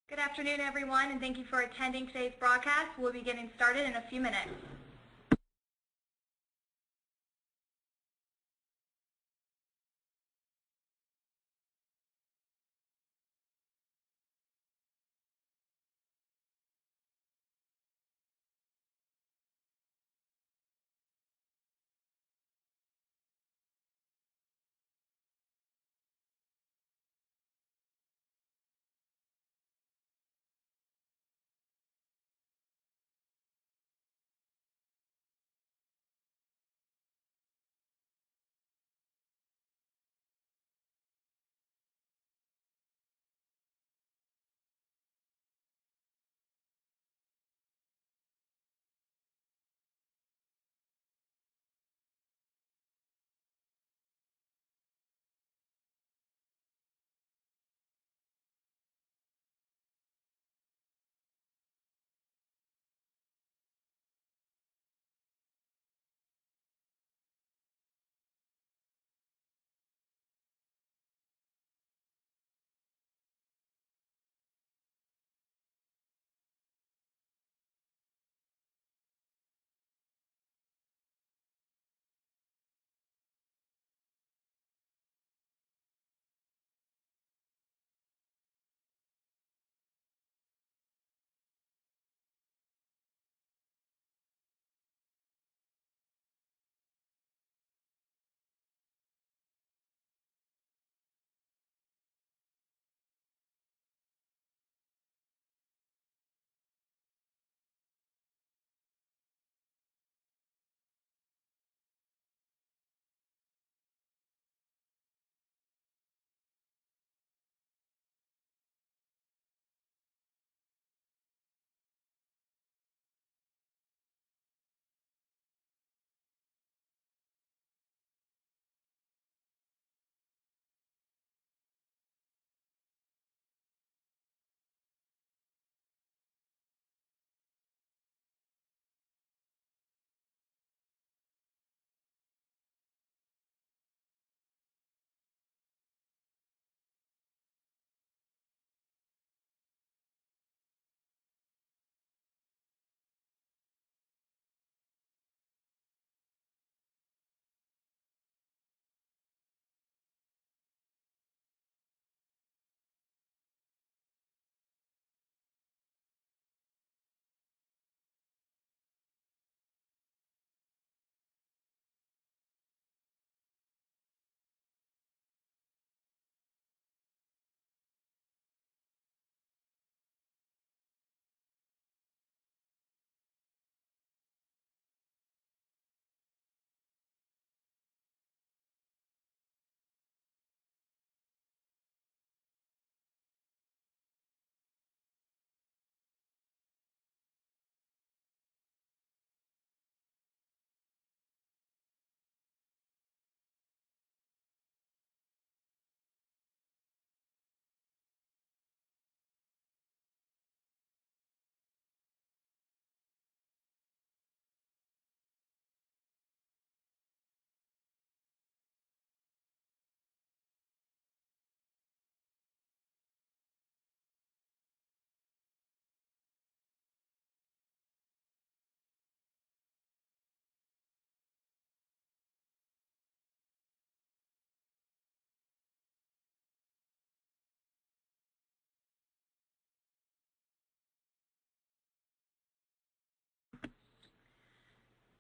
Good afternoon, everyone, and thank you for attending today's broadcast. We'll be getting started in a few minutes.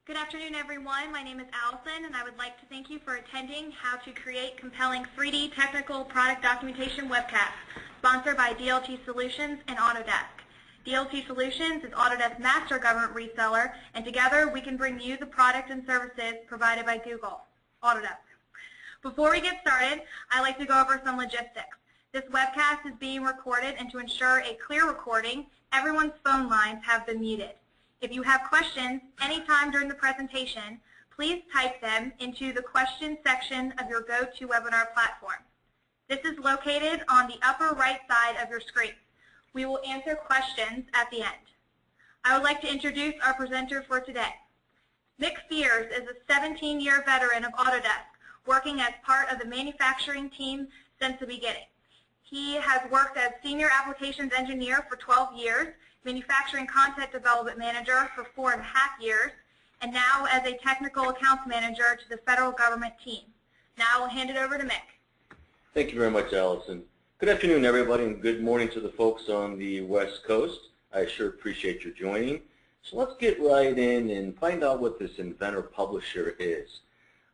Good afternoon, everyone. My name is Allison, and I would like to thank you for attending How to Create Compelling 3D Technical Product Documentation webcast, sponsored by DLT Solutions and Autodesk. DLT Solutions is Autodesk Master Government Reseller, and together we can bring you the product and services provided by Google, Autodesk. Before we get started, I'd like to go over some logistics. This webcast is being recorded, and to ensure a clear recording, everyone's phone lines have been muted. If you have questions anytime during the presentation, please type them into the questions section of your GoToWebinar platform. This is located on the upper right side of your screen. We will answer questions at the end. I would like to introduce our presenter for today. Mick Fears is a 17-year veteran of Autodesk, working as part of the manufacturing team since the beginning. He has worked as Senior Applications Engineer for 12 years, Manufacturing Content Development Manager for 4.5 years, and now as a Technical Accounts Manager to the federal government team. Now I will hand it over to Mick. Thank you very much, Allison. Good afternoon, everybody, and good morning to the folks on the West Coast. I sure appreciate your joining. So let's get right in and find out what this Inventor Publisher is.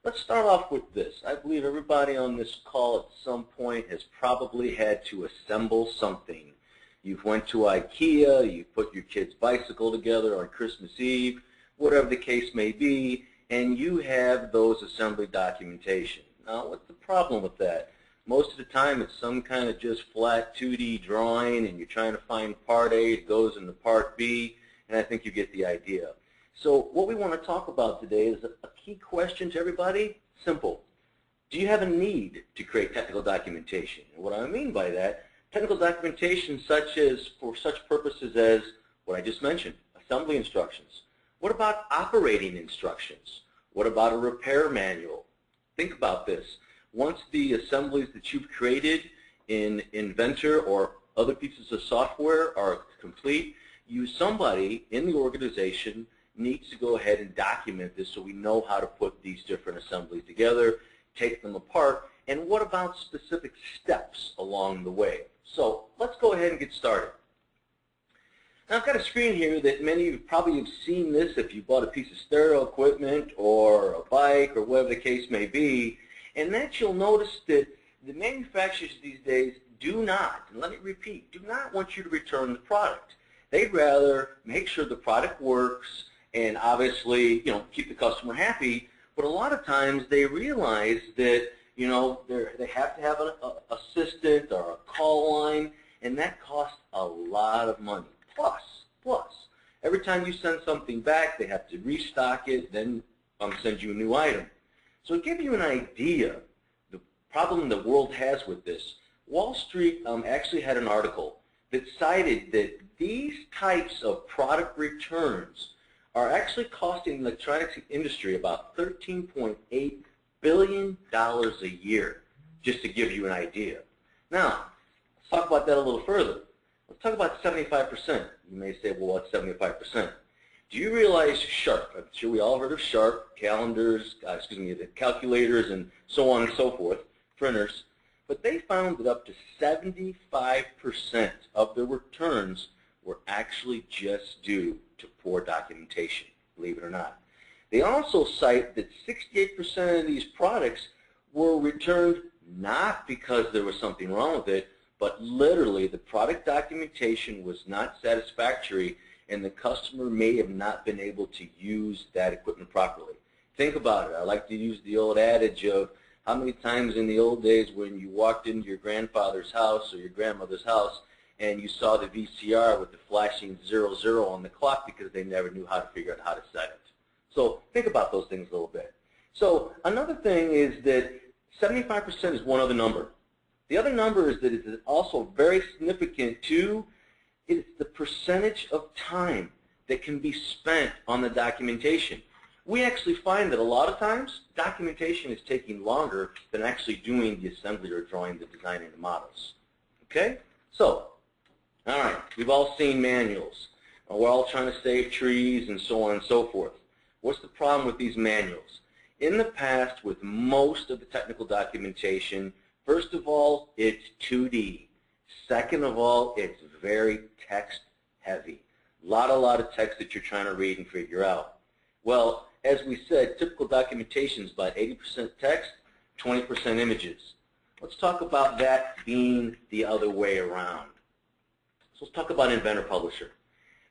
Let's start off with this. I believe everybody on this call at some point has probably had to assemble something. You've went to IKEA, you put your kid's bicycle together on Christmas Eve, whatever the case may be, and you have those assembly documentation. Now, what's the problem with that? Most of the time it's some kind of just flat 2D drawing and you're trying to find part A, it goes into part B, and I think you get the idea. So what we want to talk about today is a key question to everybody. Simple. Do you have a need to create technical documentation? And what I mean by that, technical documentation such as for such purposes as what I just mentioned, assembly instructions. What about operating instructions? What about a repair manual? Think about this. Once the assemblies that you've created in Inventor or other pieces of software are complete, somebody in the organization needs to go ahead and document this so we know how to put these different assemblies together, take them apart, and what about specific steps along the way? So let's go ahead and get started. Now I've got a screen here that many of you probably have seen this if you bought a piece of stereo equipment or a bike or whatever the case may be, and that you'll notice that the manufacturers these days do not, and let me repeat, do not want you to return the product. They'd rather make sure the product works and obviously, keep the customer happy, but a lot of times they realize that, they have to have an assistant or a call line, and that costs a lot of money. Plus, every time you send something back, they have to restock it, then send you a new item. So to give you an idea, the problem the world has with this, Wall Street actually had an article that cited that these types of product returns are actually costing the electronics industry about $13.8 billion a year, just to give you an idea. Now, let's talk about that a little further. Let's talk about 75%. You may say, well, what's 75%? Do you realize Sharp? I'm sure we all heard of Sharp, calendars, the calculators, and so on and so forth, printers. But they found that up to 75% of the returns were actually just due to poor documentation, believe it or not. They also cite that 68% of these products were returned not because there was something wrong with it, but literally the product documentation was not satisfactory and the customer may have not been able to use that equipment properly. Think about it. I like to use the old adage of how many times in the old days when you walked into your grandfather's house or your grandmother's house and you saw the VCR with the flashing 00 on the clock because they never knew how to figure out how to set it. So think about those things a little bit. So another thing is that 75% is one other number. The other number is that it is also very significant too. It's the percentage of time that can be spent on the documentation. We actually find that a lot of times documentation is taking longer than actually doing the assembly or drawing the design and the models. Okay? So, all right, we've all seen manuals. We're all trying to save trees and so on and so forth. What's the problem with these manuals? In the past, with most of the technical documentation, first of all, it's 2D. Second of all, it's very text heavy. A lot of text that you're trying to read and figure out. Well, as we said, typical documentation is about 80% text, 20% images. Let's talk about that being the other way around. So let's talk about Inventor Publisher.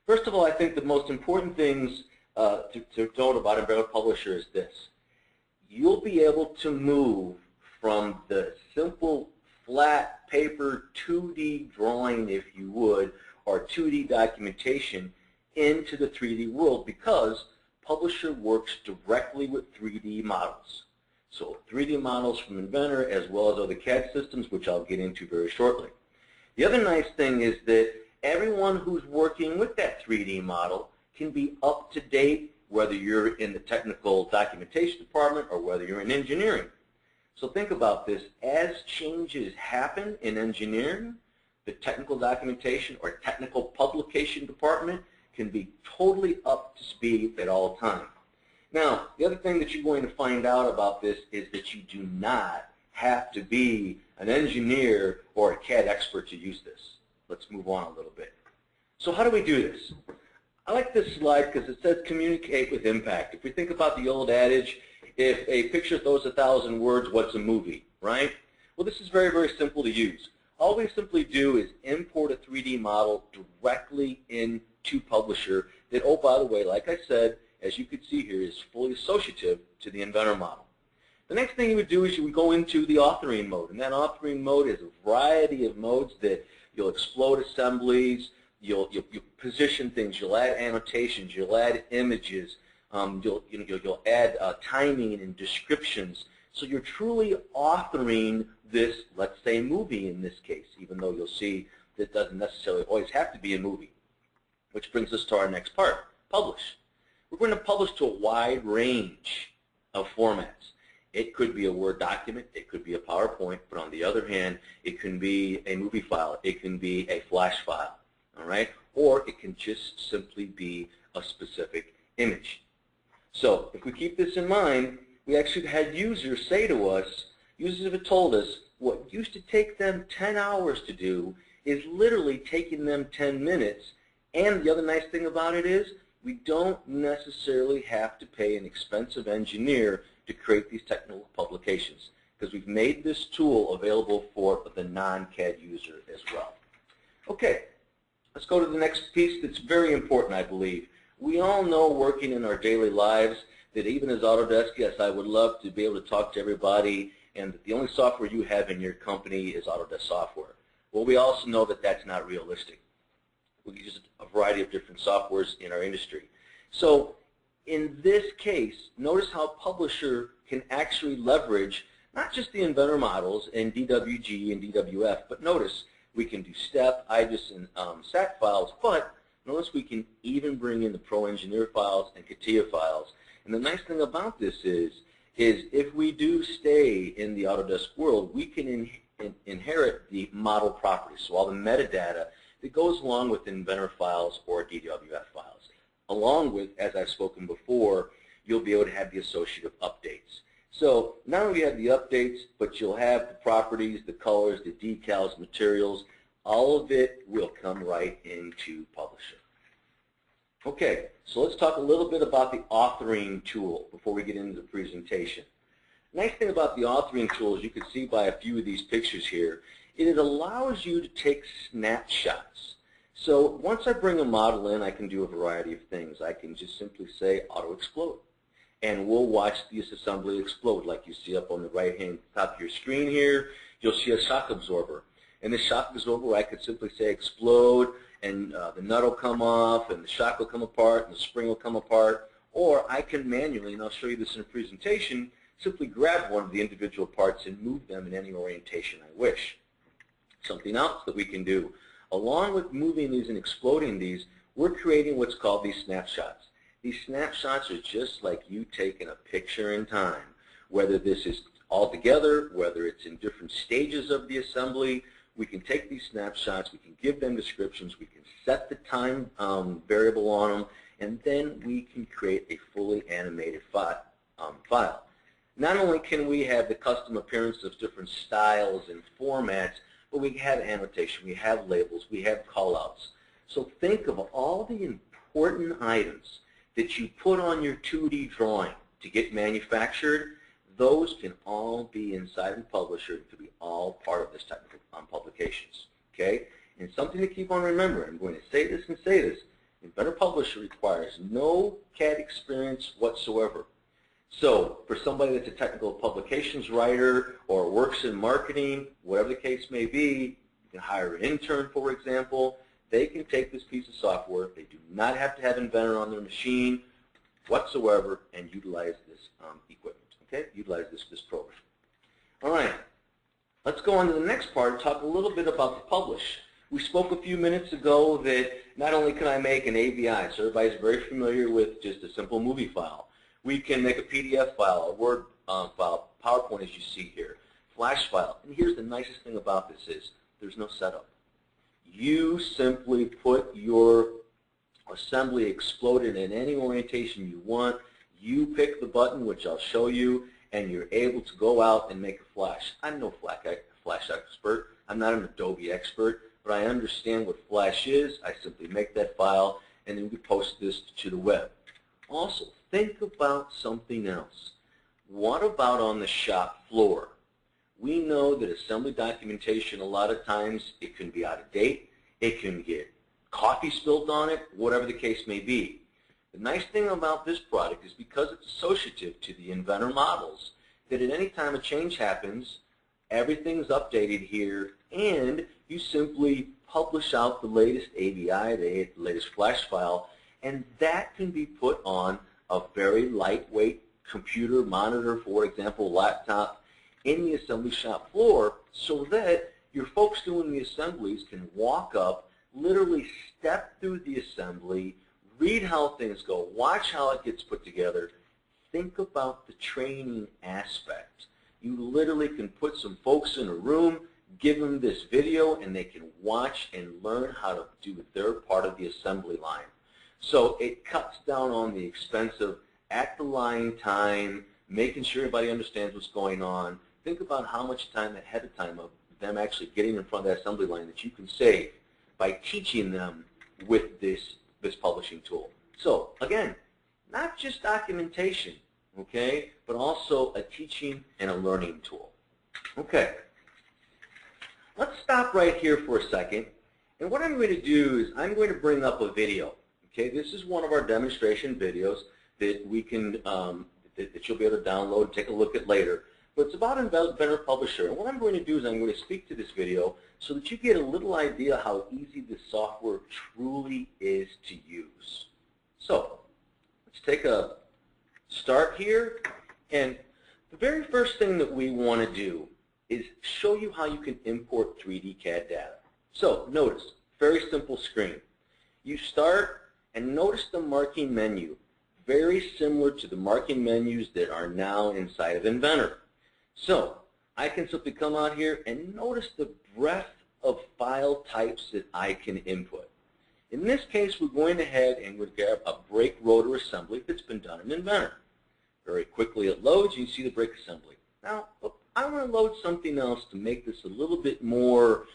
First of all, I think the most important things to note about Inventor Publisher is this. You'll be able to move from the simple flat paper 2D drawing, if you would, or 2D documentation into the 3D world because Publisher works directly with 3D models. So 3D models from Inventor as well as other CAD systems, which I'll get into very shortly. The other nice thing is that everyone who's working with that 3D model can be up to date, whether you're in the technical documentation department or whether you're in engineering. So think about this. As changes happen in engineering, the technical documentation or technical publication department can be totally up to speed at all times. Now, the other thing that you're going to find out about this is that you do not have to be an engineer or a CAD expert to use this. Let's move on a little bit. So how do we do this? I like this slide because it says communicate with impact. If we think about the old adage, if a picture throws 1,000 words, what's a movie, right? Well, this is very, very simple to use. All we simply do is import a 3D model directly into Publisher that, oh, by the way, like I said, as you can see here, is fully associative to the Inventor model. The next thing you would do is you would go into the authoring mode, and that authoring mode is a variety of modes that you'll explode assemblies, you'll position things, you'll add annotations, you'll add images, you'll add timing and descriptions. So you're truly authoring this, let's say, movie in this case, even though you'll see that doesn't necessarily always have to be a movie. Which brings us to our next part, publish. We're going to publish to a wide range of formats. It could be a Word document, it could be a PowerPoint, but on the other hand, it can be a movie file, it can be a flash file, all right? Or it can just simply be a specific image. So if we keep this in mind, we actually had users say to us, users have told us, what used to take them 10 hours to do is literally taking them 10 minutes. And the other nice thing about it is, we don't necessarily have to pay an expensive engineer to create these technical publications, because we've made this tool available for the non-CAD user as well. Okay, let's go to the next piece that's very important, I believe. We all know, working in our daily lives, that even as Autodesk, yes, I would love to be able to talk to everybody, and that the only software you have in your company is Autodesk software. Well, we also know that that's not realistic. We use a variety of different softwares in our industry. So in this case, notice how Publisher can actually leverage not just the Inventor models in DWG and DWF, but notice we can do STEP, IGES, and SAC files, but notice we can even bring in the Pro Engineer files and CATIA files. And the nice thing about this is if we do stay in the Autodesk world, we can inherit the model properties, so all the metadata that goes along with Inventor files or DWF files. Along with, as I've spoken before, you'll be able to have the associative updates. So not only do you have the updates, but you'll have the properties, the colors, the decals, materials. All of it will come right into Publisher. Okay, so let's talk a little bit about the authoring tool before we get into the presentation. The nice thing about the authoring tool, as you can see by a few of these pictures here, it allows you to take snapshots. So once I bring a model in, I can do a variety of things. I can just simply say auto explode, and we'll watch this assembly explode. Like you see up on the right-hand top of your screen here, you'll see a shock absorber. And this shock absorber, I could simply say explode, and the nut will come off, and the shock will come apart, and the spring will come apart. Or I can manually, and I'll show you this in a presentation, simply grab one of the individual parts and move them in any orientation I wish. Something else that we can do, along with moving these and exploding these, we're creating what's called these snapshots. These snapshots are just like you taking a picture in time, whether this is all together, whether it's in different stages of the assembly. We can take these snapshots, we can give them descriptions, we can set the time variable on them, and then we can create a fully animated file. Not only can we have the custom appearance of different styles and formats, but we have annotation, we have labels, we have callouts. So think of all the important items that you put on your 2D drawing to get manufactured. Those can all be inside the Publisher to be all part of this technical publications. Okay? And something to keep on remembering, I'm going to say this and say this, Inventor Publisher requires no CAD experience whatsoever. So for somebody that's a technical publications writer or works in marketing, whatever the case may be, you can hire an intern, for example. They can take this piece of software. They do not have to have Inventor on their machine whatsoever and utilize this equipment. Okay, utilize this program. All right, let's go on to the next part and talk a little bit about the publish. We spoke a few minutes ago that not only can I make an AVI, so everybody's very familiar with just a simple movie file. We can make a PDF file, a Word file, PowerPoint as you see here, flash file. And here's the nicest thing about this is there's no setup. You simply put your assembly exploded in any orientation you want. You pick the button, which I'll show you, and you're able to go out and make a flash. I'm no flash expert. I'm not an Adobe expert, but I understand what flash is. I simply make that file, and then we post this to the web. Also, think about something else. What about on the shop floor? We know that assembly documentation, a lot of times, it can be out of date. It can get coffee spilled on it, whatever the case may be. The nice thing about this product is because it's associative to the Inventor models, that at any time a change happens, everything's updated here, and you simply publish out the latest ABI, the latest flash file, and that can be put on a very lightweight computer monitor, for example, laptop, in the assembly shop floor, so that your folks doing the assemblies can walk up, literally step through the assembly, read how things go, watch how it gets put together. Think about the training aspect. You literally can put some folks in a room, give them this video, and they can watch and learn how to do their part of the assembly line. So it cuts down on the expense of at the line time, making sure everybody understands what's going on. Think about how much time ahead of time of them actually getting in front of that assembly line that you can save by teaching them with this publishing tool. So again, not just documentation, okay, but also a teaching and a learning tool. Okay, let's stop right here for a second. And what I'm going to do is I'm going to bring up a video. Okay, this is one of our demonstration videos that we can that you'll be able to download and take a look at later. But it's about Inventor Publisher. And what I'm going to do is I'm going to speak to this video so that you get a little idea how easy this software truly is to use. So let's take a start here. And the very first thing that we want to do is show you how you can import 3D CAD data. So notice, very simple screen. You start and notice the marking menu, very similar to the marking menus that are now inside of Inventor. So I can simply come out here and notice the breadth of file types that I can input. In this case, we're going ahead and we'll grab a brake rotor assembly that's been done in Inventor. Very quickly it loads, you can see the brake assembly. Now, I want to load something else to make this a little bit more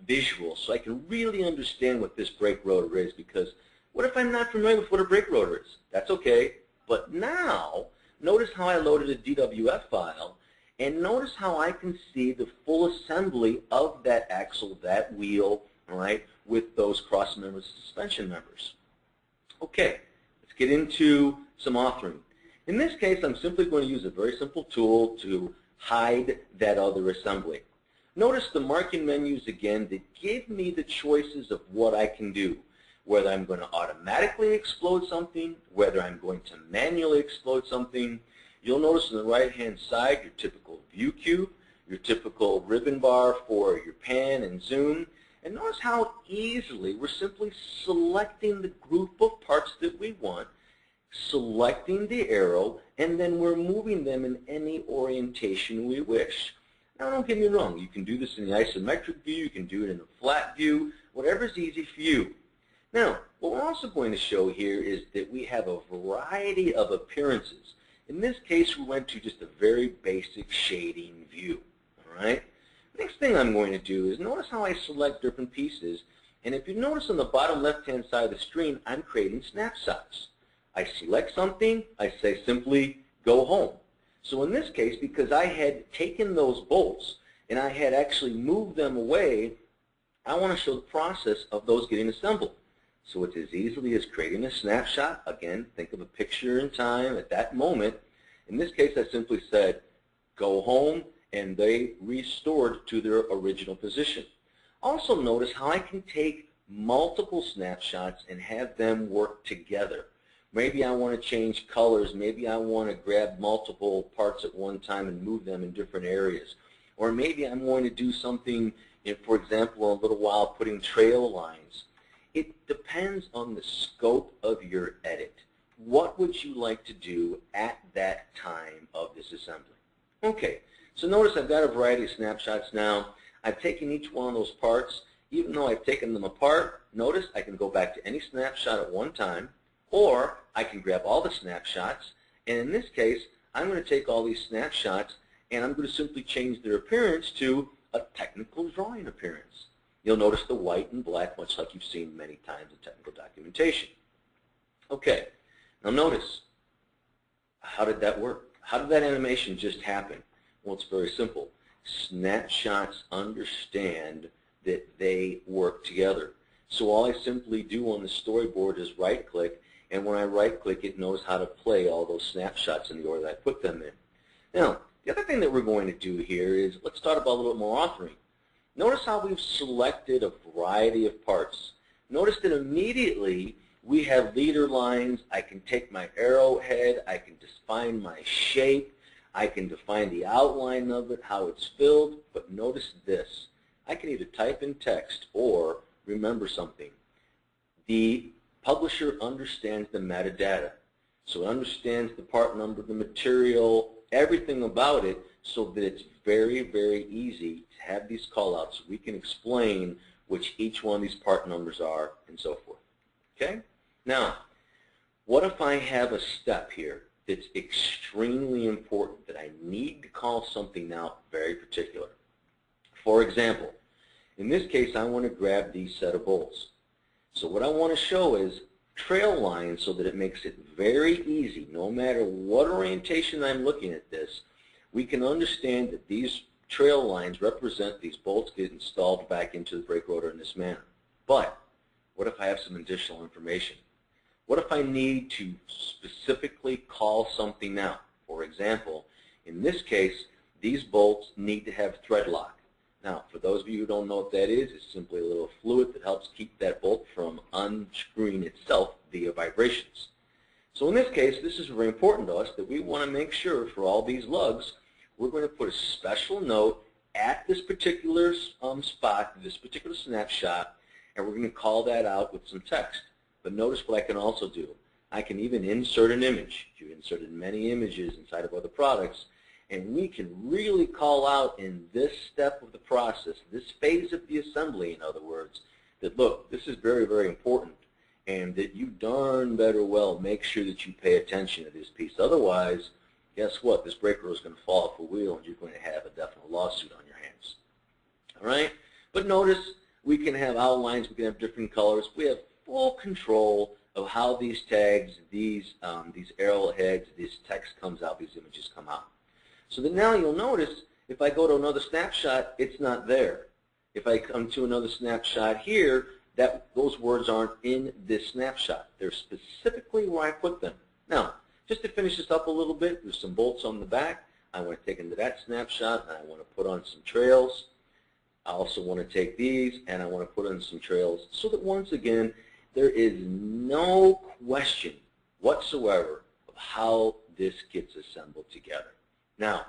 visual so I can really understand what this brake rotor is, because what if I'm not familiar with what a brake rotor is? That's okay. But now, notice how I loaded a DWF file, and notice how I can see the full assembly of that axle, that wheel, all right, with those cross members, suspension members. Okay, let's get into some authoring. In this case, I'm simply going to use a very simple tool to hide that other assembly. Notice the marking menus again that give me the choices of what I can do, whether I'm going to automatically explode something, whether I'm going to manually explode something. You'll notice on the right-hand side your typical view cube, your typical ribbon bar for your pan and zoom, and notice how easily we're simply selecting the group of parts that we want, selecting the arrow, and then we're moving them in any orientation we wish. Now, don't get me wrong, you can do this in the isometric view, you can do it in a flat view, whatever's easy for you. Now, what we're also going to show here is that we have a variety of appearances. In this case, we went to just a very basic shading view. All right? Next thing I'm going to do is notice how I select different pieces. And if you notice on the bottom left-hand side of the screen, I'm creating snapshots. I select something, I say simply, go home. So in this case, because I had taken those bolts and I had actually moved them away, I want to show the process of those getting assembled. So it's as easily as creating a snapshot. Again, think of a picture in time at that moment. In this case, I simply said, go home, and they restored to their original position. Also notice how I can take multiple snapshots and have them work together. Maybe I want to change colors. Maybe I want to grab multiple parts at one time and move them in different areas. Or maybe I'm going to do something, for example, in a little while, putting trail lines. It depends on the scope of your edit. What would you like to do at that time of this assembly? Okay, so notice I've got a variety of snapshots now. I've taken each one of those parts. Even though I've taken them apart, notice I can go back to any snapshot at one time, or I can grab all the snapshots, and in this case, I'm going to take all these snapshots and I'm going to simply change their appearance to a technical drawing appearance. You'll notice the white and black, much like you've seen many times in technical documentation. Okay, now notice, how did that work? How did that animation just happen? Well, it's very simple. Snapshots understand that they work together. So all I simply do on the storyboard is right-click, and when I right-click, it knows how to play all those snapshots in the order that I put them in. Now, the other thing that we're going to do here is, let's talk about a little bit more authoring. Notice how we've selected a variety of parts. Notice that immediately we have leader lines. I can take my arrowhead, I can define my shape, I can define the outline of it, how it's filled, but notice this. I can either type in text or remember something. The publisher understands the metadata. So it understands the part number, the material, everything about it, so that it's very, very easy to have these callouts. We can explain which each one of these part numbers are and so forth. Okay? Now, what if I have a step here that's extremely important that I need to call something out very particular? For example, in this case, I want to grab these set of bolts. So what I want to show is trail lines so that it makes it very easy, no matter what orientation I'm looking at this, we can understand that these trail lines represent these bolts get installed back into the brake rotor in this manner. But what if I have some additional information? What if I need to specifically call something out? For example, in this case, these bolts need to have thread lock. Now, for those of you who don't know what that is, it's simply a little fluid that helps keep that bolt from unscrewing itself via vibrations. So in this case, this is very important to us that we want to make sure for all these lugs, we're going to put a special note at this particular spot, this particular snapshot, and we're going to call that out with some text. But notice what I can also do. I can even insert an image. You've inserted many images inside of other products, and we can really call out in this step of the process, this phase of the assembly, in other words, that look, this is very, very important, and that you darn better well make sure that you pay attention to this piece. Otherwise, guess what? This brake rotor is going to fall off the wheel, and you're going to have a definite lawsuit on your hands. All right? But notice we can have outlines, we can have different colors. We have full control of how these tags, these arrowheads, this text comes out, these images come out. So that now you'll notice if I go to another snapshot, it's not there. If I come to another snapshot here, those words aren't in this snapshot. They're specifically where I put them. Now, just to finish this up a little bit, there's some bolts on the back. I want to take into that snapshot, and I want to put on some trails. I also want to take these, and I want to put on some trails so that once again, there is no question whatsoever of how this gets assembled together. Now,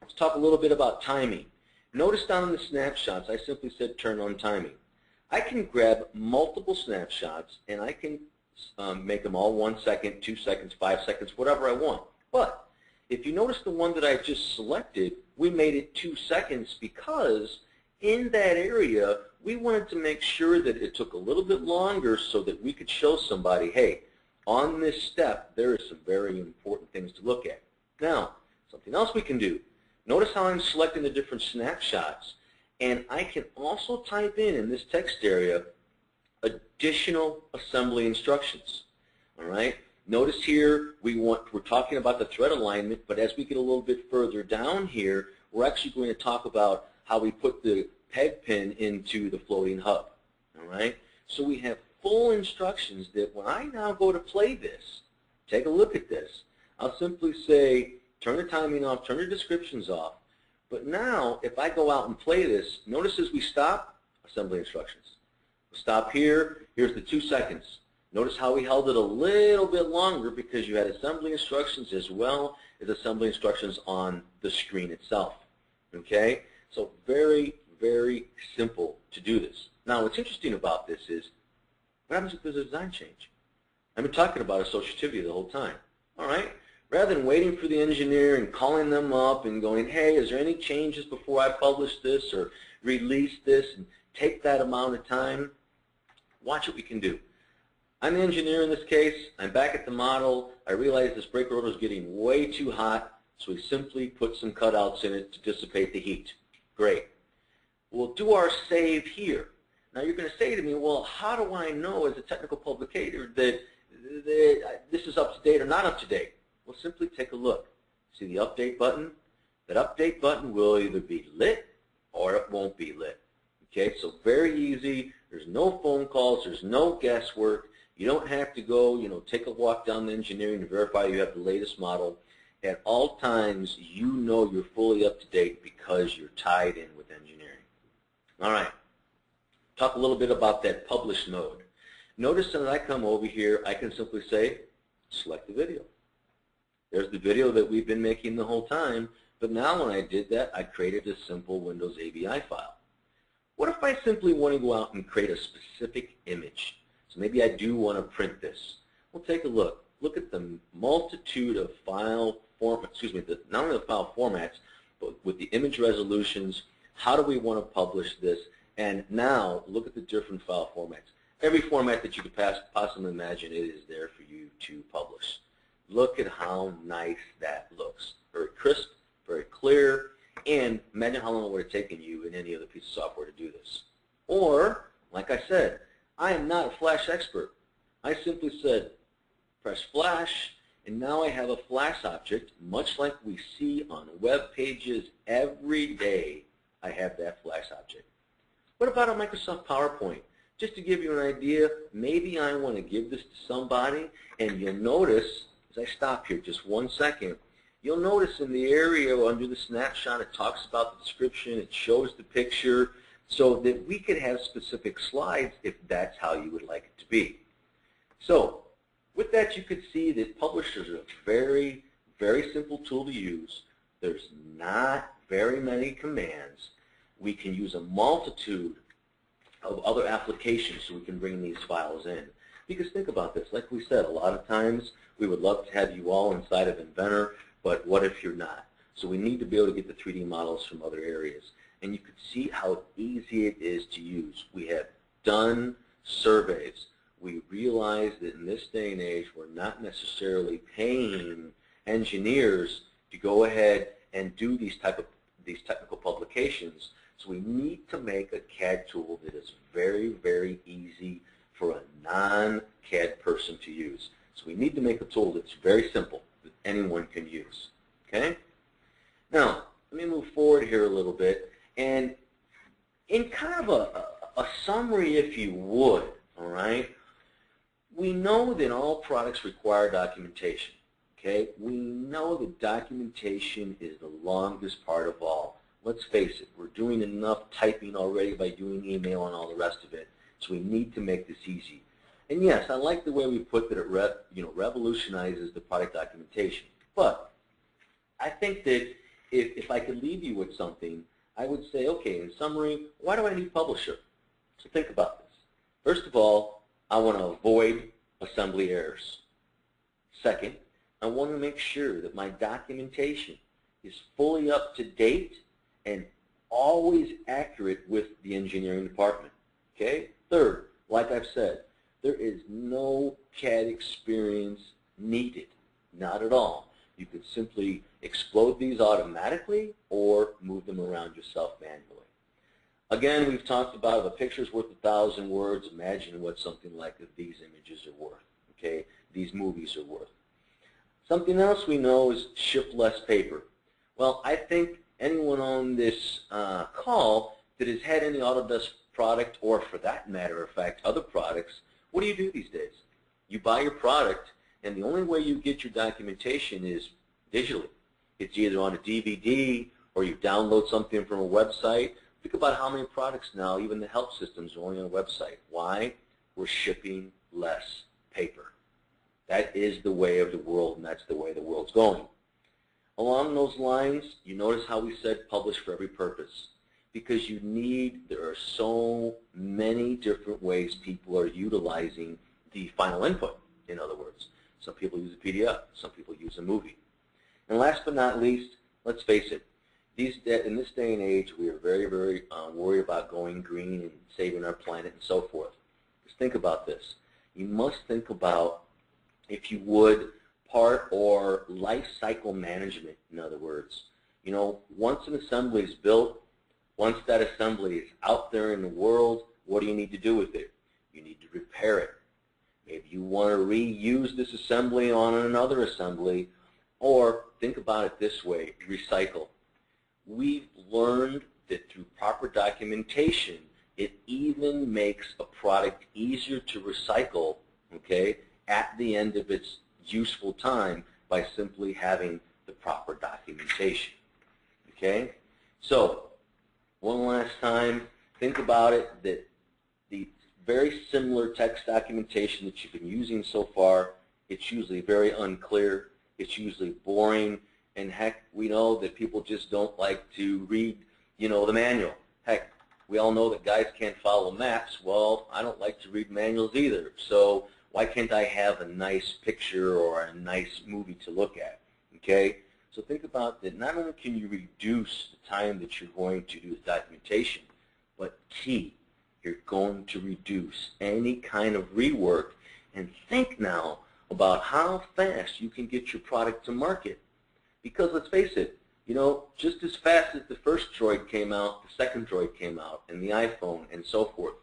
let's talk a little bit about timing. Notice down in the snapshots, I simply said turn on timing. I can grab multiple snapshots, and I can make them all 1 second, 2 seconds, 5 seconds, whatever I want. But if you notice the one that I just selected, we made it 2 seconds because in that area, we wanted to make sure that it took a little bit longer so that we could show somebody, hey, on this step, there are some very important things to look at. Now, something else we can do. Notice how I'm selecting the different snapshots, and I can also type in this text area additional assembly instructions. All right. Notice here we're talking about the thread alignment, but as we get a little bit further down here, we're actually going to talk about how we put the peg pin into the floating hub. All right. So we have full instructions that when I now go to play this, take a look at this. I'll simply say turn the timing off, turn the descriptions off. But now, if I go out and play this, notice as we stop, assembly instructions. We'll stop here. Here's the 2 seconds. Notice how we held it a little bit longer because you had assembly instructions as well as assembly instructions on the screen itself. Okay? So very, very simple to do this. Now, what's interesting about this is, what happens if there's a design change? I've been talking about associativity the whole time. All right? Rather than waiting for the engineer and calling them up and going, hey, is there any changes before I publish this or release this, and take that amount of time, watch what we can do. I'm the engineer in this case. I'm back at the model. I realize this breaker rotor is getting way too hot, so we simply put some cutouts in it to dissipate the heat. Great. We'll do our save here. Now you're going to say to me, well, how do I know as a technical publicator that this is up to date or not up to date? Well, simply take a look. See the update button? That update button will either be lit or it won't be lit. Okay, so very easy. There's no phone calls. There's no guesswork. You don't have to go, take a walk down the engineering to verify you have the latest model. At all times, you know you're fully up to date because you're tied in with engineering. All right. Talk a little bit about that publish mode. Notice that I come over here, I can simply say, select the video. There's the video that we've been making the whole time, but now when I did that, I created a simple Windows AVI file. What if I simply want to go out and create a specific image? So maybe I do want to print this. Well, take a look. Look at the multitude of file formats, not only the file formats, but with the image resolutions. How do we want to publish this? And now look at the different file formats. Every format that you could possibly imagine, it is there for you to publish. Look at how nice that looks. Very crisp, very clear, and imagine how long it would have taken you in any other piece of software to do this. Or, like I said, I am not a Flash expert. I simply said, press Flash, and now I have a Flash object, much like we see on web pages every day. I have that Flash object. What about a Microsoft PowerPoint? Just to give you an idea, maybe I want to give this to somebody, and you'll notice, as I stop here just 1 second, you'll notice in the area under the snapshot it talks about the description, it shows the picture, so that we could have specific slides if that's how you would like it to be. So with that, you could see that publishers are a very, very simple tool to use. There's not very many commands. We can use a multitude of other applications so we can bring these files in. Because think about this, like we said, a lot of times we would love to have you all inside of Inventor, but what if you're not? So we need to be able to get the 3D models from other areas. And you can see how easy it is to use. We have done surveys. We realize that in this day and age, we're not necessarily paying engineers to go ahead and do these technical publications. So we need to make a CAD tool that is very, very easy for a non-CAD person to use. So we need to make a tool that's very simple that anyone can use. Okay? Now, let me move forward here a little bit. And in kind of a summary, if you would, all right, we know that all products require documentation. Okay? We know that documentation is the longest part of all. Let's face it, we're doing enough typing already by doing email and all the rest of it, so we need to make this easy. And yes, I like the way we put that it revolutionizes the product documentation. But I think that if I could leave you with something, I would say, okay, in summary, why do I need Publisher? So think about this. First of all, I want to avoid assembly errors. Second, I want to make sure that my documentation is fully up to date and always accurate with the engineering department. Okay? Third, like I've said, there is no CAD experience needed. Not at all. You could simply explode these automatically or move them around yourself manually. Again, we've talked about if a picture's worth 1,000 words, imagine what something like these images are worth. Okay? These movies are worth. Something else we know is ship less paper. Well, I think anyone on this call that has had any Autodesk product, or for that matter of fact, other products, what do you do these days? You buy your product, and the only way you get your documentation is digitally. It's either on a DVD or you download something from a website. Think about how many products now, even the help systems, are only on a website. Why? We're shipping less paper. That is the way of the world, and that's the way the world's going. Along those lines, you notice how we said publish for every purpose. Because there are so many different ways people are utilizing the final input, in other words. Some people use a PDF. Some people use a movie. And last but not least, let's face it, in this day and age, we are very, very worried about going green and saving our planet and so forth. Just think about this. You must think about, if you would, part or life cycle management, in other words. You know, once an assembly is built, once that assembly is out there in the world, what do you need to do with it? You need to repair it. Maybe you want to reuse this assembly on another assembly, or think about it this way, recycle. We've learned that through proper documentation, it even makes a product easier to recycle, okay, at the end of its useful time by simply having the proper documentation, okay? So, one last time, think about it, that the very similar text documentation that you've been using so far, it's usually very unclear, it's usually boring, and heck, we know that people just don't like to read, you know, the manual. Heck, we all know that guys can't follow maps. Well, I don't like to read manuals either, so why can't I have a nice picture or a nice movie to look at, okay? So think about that. Not only can you reduce the time that you're going to do the documentation, but key, you're going to reduce any kind of rework, and think now about how fast you can get your product to market. Because let's face it, you know, just as fast as the first Droid came out, the second Droid came out, and the iPhone, and so forth.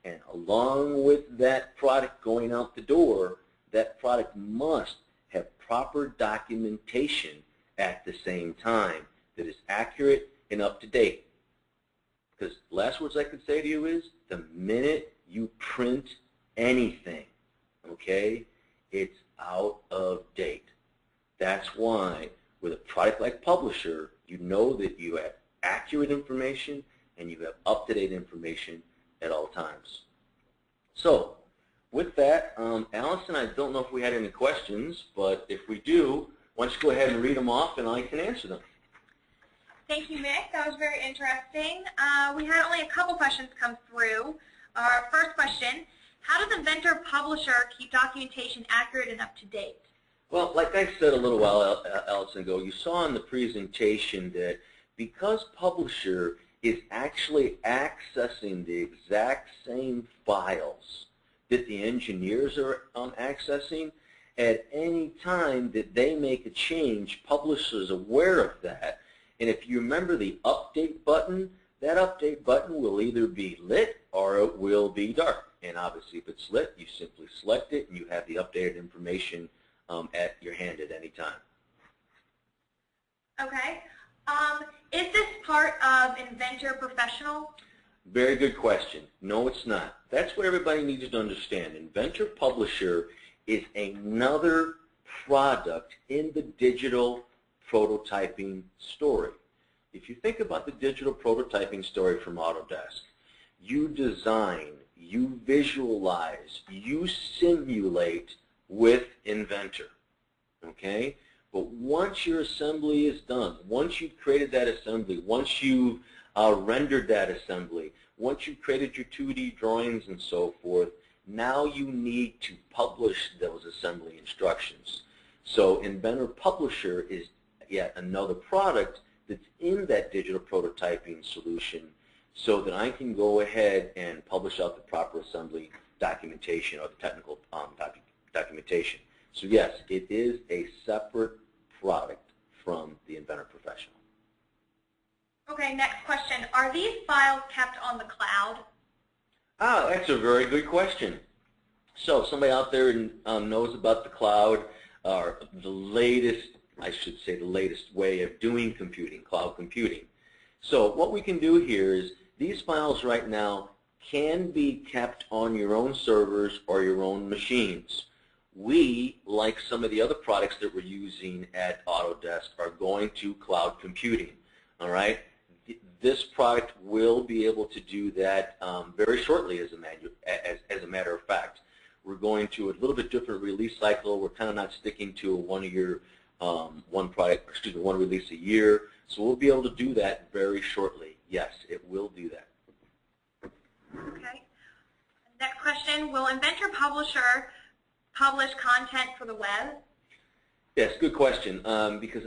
And along with that product going out the door, that product must have proper documentation at the same time that is accurate and up to date. Because the last words I could say to you is, the minute you print anything, okay, it's out of date. That's why with a product like Publisher, you know that you have accurate information and you have up-to-date information at all times. So, with that, Allison, I don't know if we had any questions, but if we do, why don't you go ahead and read them off and I can answer them. Thank you, Mick. That was very interesting. We had only a couple questions come through. Our first question, how does Inventor Publisher keep documentation accurate and up to date? Well, like I said a little while, Allison, ago, you saw in the presentation that because Publisher is actually accessing the exact same files that the engineers are accessing, at any time that they make a change, Publisher is aware of that. And if you remember the update button, that update button will either be lit or it will be dark. And obviously if it's lit, you simply select it and you have the updated information at your hand at any time. Okay. Is this part of Inventor Professional? Very good question. No, it's not. That's what everybody needs to understand. Inventor Publisher is another product in the digital prototyping story. If you think about the digital prototyping story from Autodesk, you design, you visualize, you simulate with Inventor, okay? But once your assembly is done, once you've created that assembly, once you've rendered that assembly, once you've created your 2D drawings and so forth, now you need to publish those assembly instructions. So Inventor Publisher is yet another product that's in that digital prototyping solution so that I can go ahead and publish out the proper assembly documentation or the technical documentation. So yes, it is a separate product from the Inventor Professional. Okay, next question. Are these files kept on the cloud? Ah, that's a very good question. So somebody out there knows about the cloud, or the latest, I should say the latest way of doing computing, cloud computing. So what we can do here is these files right now can be kept on your own servers or your own machines. We, like some of the other products that we're using at Autodesk, are going to cloud computing. All right? This product will be able to do that very shortly, as a matter of fact. We're going to a little bit different release cycle. We're kind of not sticking to one release a year. So we'll be able to do that very shortly. Yes, it will do that. Okay. Next question, will Inventor Publisher publish content for the web? Yes, good question. Because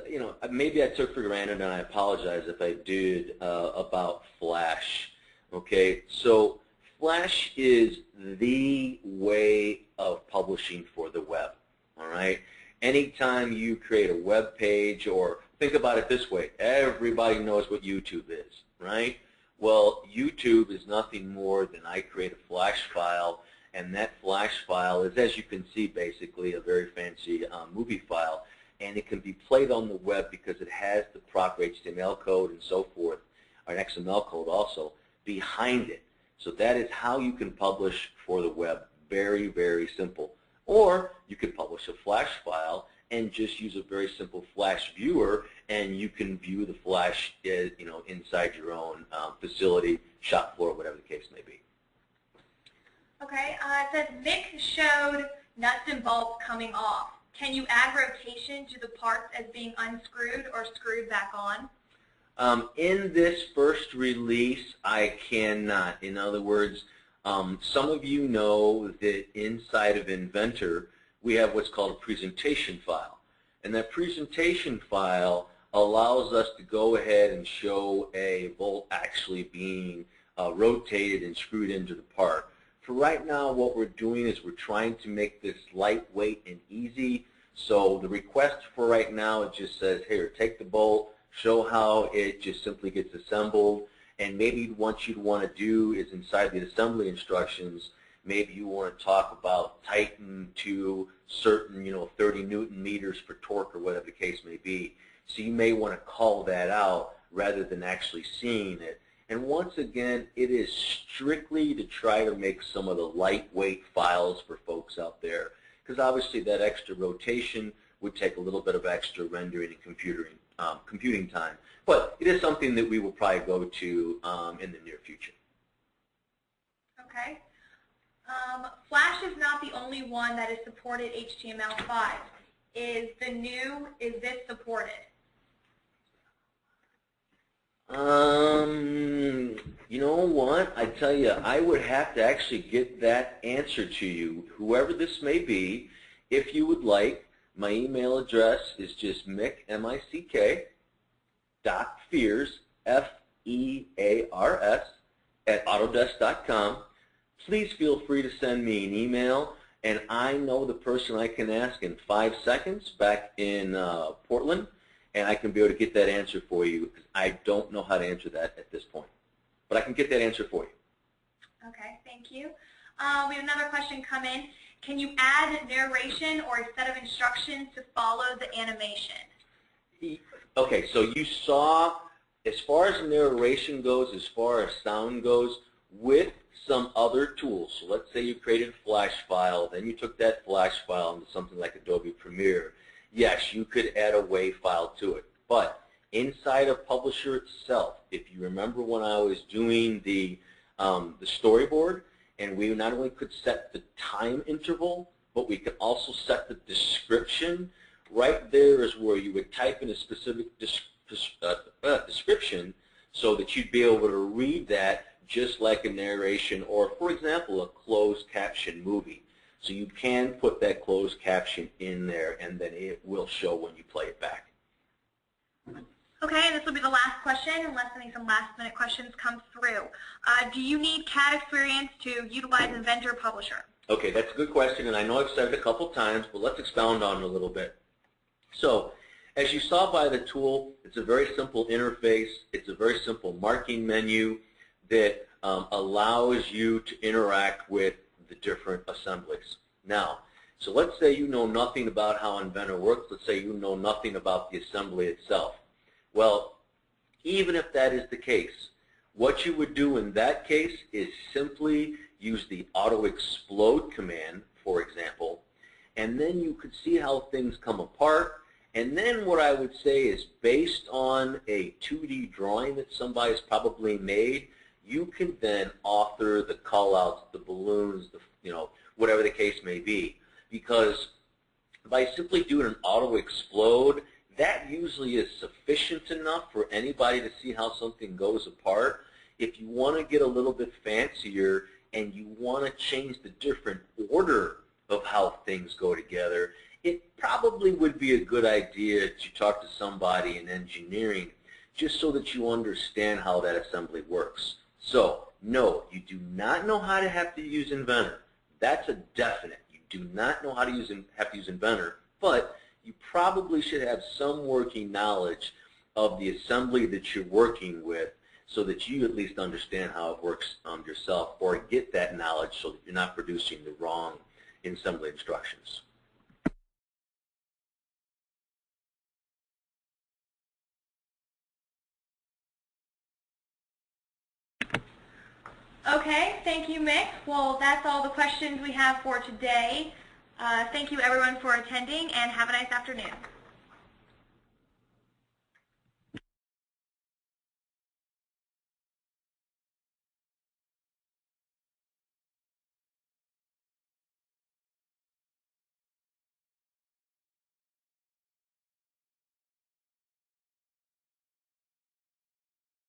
maybe I took for granted, and I apologize if I did, about Flash. Okay, so Flash is the way of publishing for the web. All right. Anytime you create a web page, or think about it this way, everybody knows what YouTube is, right? Well, YouTube is nothing more than I create a Flash file, and that Flash file is, as you can see, basically a very fancy movie file, and it can be played on the web because it has the proper HTML code and so forth, or an XML code also, behind it. So that is how you can publish for the web. Very, very simple. Or you could publish a Flash file and just use a very simple Flash viewer, and you can view the Flash, inside your own facility, shop floor, whatever the case may be. Okay, it says Mick showed nuts and bolts coming off. Can you add rotation to the parts as being unscrewed or screwed back on? In this first release, I cannot. In other words, some of you know that inside of Inventor, we have what's called a presentation file. And that presentation file allows us to go ahead and show a bolt actually being rotated and screwed into the part. For right now, what we're doing is we're trying to make this lightweight and easy. So the request for right now, it just says, here, take the bolt, show how it just simply gets assembled. And maybe what you'd want to do is inside the assembly instructions, maybe you want to talk about tighten to certain, 30 Newton meters per torque or whatever the case may be. So you may want to call that out rather than actually seeing it. And once again, it is strictly to try to make some of the lightweight files for folks out there, because obviously that extra rotation would take a little bit of extra rendering and computing time. But it is something that we will probably go to in the near future. Okay. Flash is not the only one that is supported HTML5. Is this supported? You know what? I tell you, I would have to actually get that answer to you, whoever this may be. If you would like, my email address is just Mick, M-I-C-K, .fears, F-E-A-R-S, at Autodesk.com. Please feel free to send me an email, and I know the person I can ask in 5 seconds back in Portland, and I can be able to get that answer for you, because I don't know how to answer that at this point. But I can get that answer for you. Okay, thank you. We have another question come in. Can you add narration or a set of instructions to follow the animation? Okay, so you saw, as far as narration goes, as far as sound goes, with some other tools. So let's say you created a Flash file, then you took that Flash file into something like Adobe Premiere. Yes, you could add a WAV file to it. But inside of Publisher itself, if you remember when I was doing the storyboard, and we not only could set the time interval, but we could also set the description. Right there is where you would type in a specific description so that you'd be able to read that just like a narration or, for example, a closed caption movie. So you can put that closed caption in there, and then it will show when you play it back. Okay, and this will be the last question, unless some last-minute questions come through. Do you need CAD experience to utilize Inventor Publisher? Okay, that's a good question, and I know I've said it a couple times, but let's expound on it a little bit. So, as you saw by the tool, it's a very simple interface. It's a very simple marking menu that allows you to interact with the different assemblies. Now, so let's say you know nothing about how Inventor works. Let's say you know nothing about the assembly itself. Well, even if that is the case, what you would do in that case is simply use the auto explode command, for example, and then you could see how things come apart. And then what I would say is, based on a 2D drawing that somebody's probably made, you can then author the callouts, the balloons, whatever the case may be. Because by simply doing an auto explode, that usually is sufficient enough for anybody to see how something goes apart. If you want to get a little bit fancier and you want to change the different order of how things go together, it probably would be a good idea to talk to somebody in engineering just so that you understand how that assembly works. So, no, you do not know how to have to use Inventor. That's a definite. You do not know how to have to use Inventor, but you probably should have some working knowledge of the assembly that you're working with so that you at least understand how it works yourself, or get that knowledge so that you're not producing the wrong assembly instructions. Okay, thank you, Mick. Well, that's all the questions we have for today. Thank you, everyone, for attending, and have a nice afternoon.